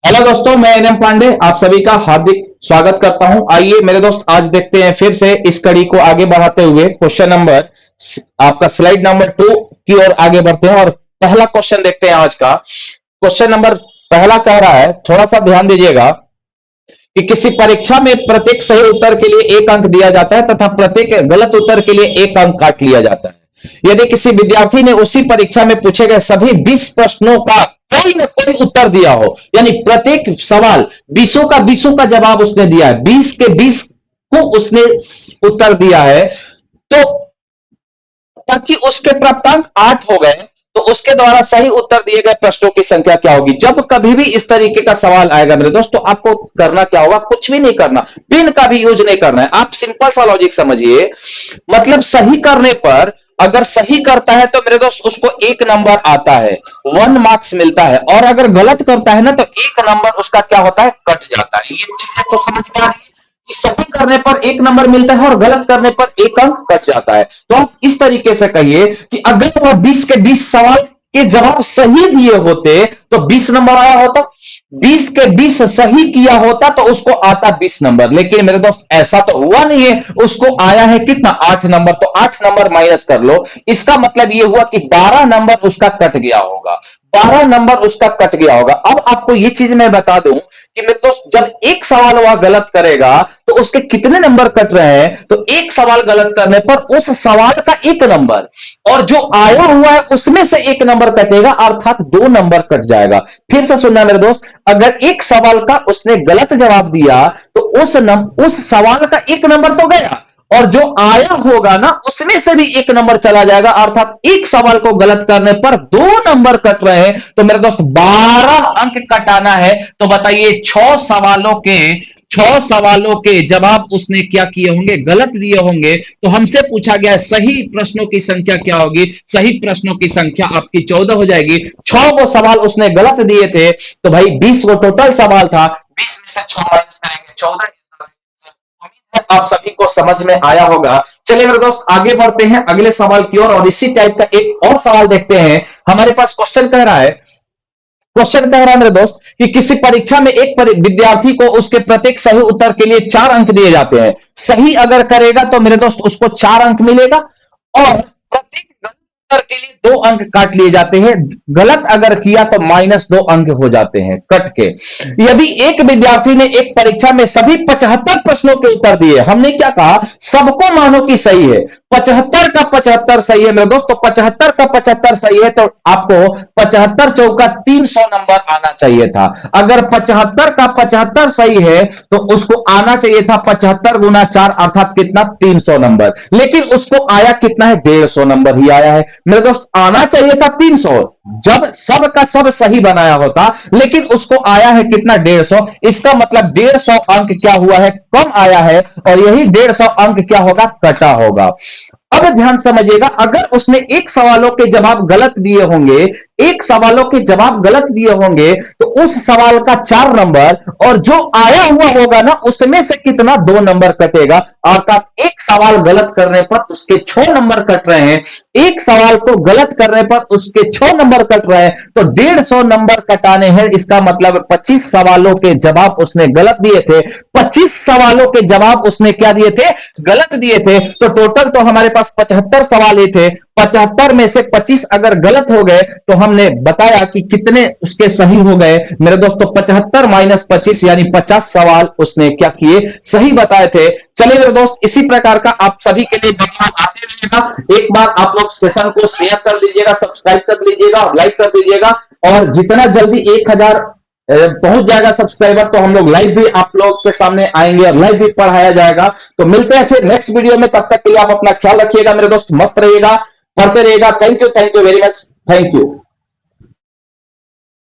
Hello दोस्तों, मैं NM Pandey आप सभी का हार्दिक स्वागत करता हूं। आइए मेरे दोस्त, आज देखते हैं फिर से इस कड़ी को आगे बढ़ाते हुए क्वेश्चन नंबर आपका स्लाइड नंबर 2 की ओर आगे बढ़ते हैं और पहला क्वेश्चन देखते हैं आज का। क्वेश्चन नंबर पहला कह रहा है, थोड़ा सा ध्यान दीजिएगा कि किसी परीक्षा में प्रत्येक सही उत्तर के लिए एक अंक दिया जाता है तथा प्रत्येक गलत उत्तर के लिए एक अंक काट लिया जाता है। यदि किसी विद्यार्थी ने उसी परीक्षा में पूछे गए सभी 20 प्रश्नों का कोई ना कोई उत्तर दिया हो, यानी प्रत्येक सवाल 20 का जवाब उसने दिया है, 20 के 20 को उसने उत्तर दिया है, तो ताकि उसके प्राप्तांक 8 हो गए, तो उसके द्वारा सही उत्तर दिए गए प्रश्नों की संख्या क्या होगी। जब कभी भी इस तरीके का सवाल आएगा मेरे दोस्त, तो आपको करना क्या होगा, कुछ भी नहीं करना, पिन का भी यूज नहीं करना है। आप सिंपल सा लॉजिक समझिए, मतलब सही करने पर अगर सही करता है तो मेरे दोस्त उसको 1 नंबर आता है, 1 मार्क्स मिलता है, और अगर गलत करता है ना तो 1 नंबर उसका क्या होता है, कट जाता है। ये चीजें तो समझ में आ रही है कि सही करने पर 1 नंबर मिलता है और गलत करने पर 1 अंक कट जाता है। तो आप इस तरीके से कहिए कि अगर वह 20 के 20 सवाल के जवाब सही दिए होते तो 20 नंबर आया होता, 20 के 20 सही किया होता तो उसको आता 20 नंबर। लेकिन मेरे दोस्त ऐसा तो हुआ नहीं है, उसको आया है कितना, 8 नंबर। तो 8 नंबर माइनस कर लो, इसका मतलब यह हुआ कि 12 नंबर उसका कट गया होगा, 12 नंबर उसका कट गया होगा। अब आपको यह चीज मैं बता दूं कि मेरे दोस्त जब एक सवाल वह गलत करेगा तो उसके कितने नंबर कट रहे हैं, तो एक सवाल गलत करने पर उस सवाल का 1 नंबर, और जो आया हुआ है उसमें से 1 नंबर कटेगा, अर्थात 2 नंबर कट जाएगा। फिर से सुनना मेरे दोस्त, अगर एक सवाल का उसने गलत जवाब दिया तो उस सवाल का 1 नंबर तो गया, और जो आया होगा ना उसमें से भी 1 नंबर चला जाएगा, अर्थात एक सवाल को गलत करने पर 2 नंबर कट रहे हैं। तो मेरे दोस्त 12 अंक कटाना है, तो बताइए 6 सवालों के जवाब उसने क्या किए होंगे, गलत दिए होंगे। तो हमसे पूछा गया है सही प्रश्नों की संख्या क्या होगी, सही प्रश्नों की संख्या आपकी 14 हो जाएगी। 6 वो सवाल उसने गलत दिए थे, तो भाई 20 वो टोटल सवाल था, 20 में से 6 माइनस करेंगे 14। आप सभी को समझ में आया होगा। चलिए मेरे दोस्त आगे बढ़ते हैं अगले सवाल की ओर, और इसी टाइप का एक और सवाल देखते हैं। हमारे पास क्वेश्चन कह रहा है मेरे दोस्त कि किसी परीक्षा में एक विद्यार्थी को उसके प्रत्येक सही उत्तर के लिए 4 अंक दिए जाते हैं। सही अगर करेगा तो मेरे दोस्त उसको 4 अंक मिलेगा, और प्रत्येक गलत उत्तर के लिए 2 अंक काट लिए जाते हैं। गलत अगर किया तो -2 अंक हो जाते हैं कट के। यदि एक विद्यार्थी ने एक परीक्षा में सभी 75 प्रश्नों के उत्तर दिए, हमने क्या कहा, सबको मानो कि सही है, 75 का 75 सही है मेरे दोस्त, तो 75 का 75 सही है, तो आपको 75 चौका 300 नंबर आना चाहिए था। अगर 75 का 75 सही है तो उसको आना चाहिए था 75 गुना 4, अर्थात कितना, 300 नंबर। लेकिन उसको आया कितना है, 150 नंबर ही आया है मेरे दोस्त। आना चाहिए था 300 जब सब का सब सही बनाया होता, लेकिन उसको आया है कितना, 150। इसका मतलब 150 अंक क्या हुआ है, कम आया है, और यही 150 अंक क्या होगा, कटा होगा। अब ध्यान समझिएगा, अगर उसने एक सवालों के जवाब गलत दिए होंगे, एक सवालों के जवाब गलत दिए होंगे, तो उस सवाल का 4 नंबर, और जो आया हुआ होगा ना उसमें से कितना, 2 नंबर कटेगा, अर्थात एक सवाल गलत करने पर उसके 6 नंबर कट रहे हैं। एक सवाल को गलत करने पर उसके 6 नंबर कट रहे हैं, तो 150 नंबर कटाने हैं। इसका मतलब 25 सवालों के जवाब उसने गलत दिए थे, 25 सवालों के जवाब उसने क्या दिए थे, गलत दिए थे। तो टोटल तो हमारे पास 75 सवाल ही थे, 75 में से 25 अगर गलत हो गए तो हमने बताया कि कितने उसके सही हो गए मेरे दोस्तों, 75 माइनस 25 यानी 50 सवाल उसने क्या किए, सही बताए थे। चलिए मेरे दोस्त, इसी प्रकार का आप सभी के लिए वीडियो आते रहेगा। एक बार आप लोग सेशन को शेयर कर लीजिएगा, सब्सक्राइब कर लीजिएगा, लाइक कर दीजिएगा, और जितना जल्दी 1000 पहुंच जाएगा सब्सक्राइबर तो हम लोग लाइव भी आप लोग के सामने आएंगे और लाइव भी पढ़ाया जाएगा। तो मिलते हैं फिर नेक्स्ट वीडियो में, तब तक के लिए आप अपना ख्याल रखिएगा मेरे दोस्त, मस्त रहिएगा, पढ़ते रहिएगा। Thank you very much, thank you.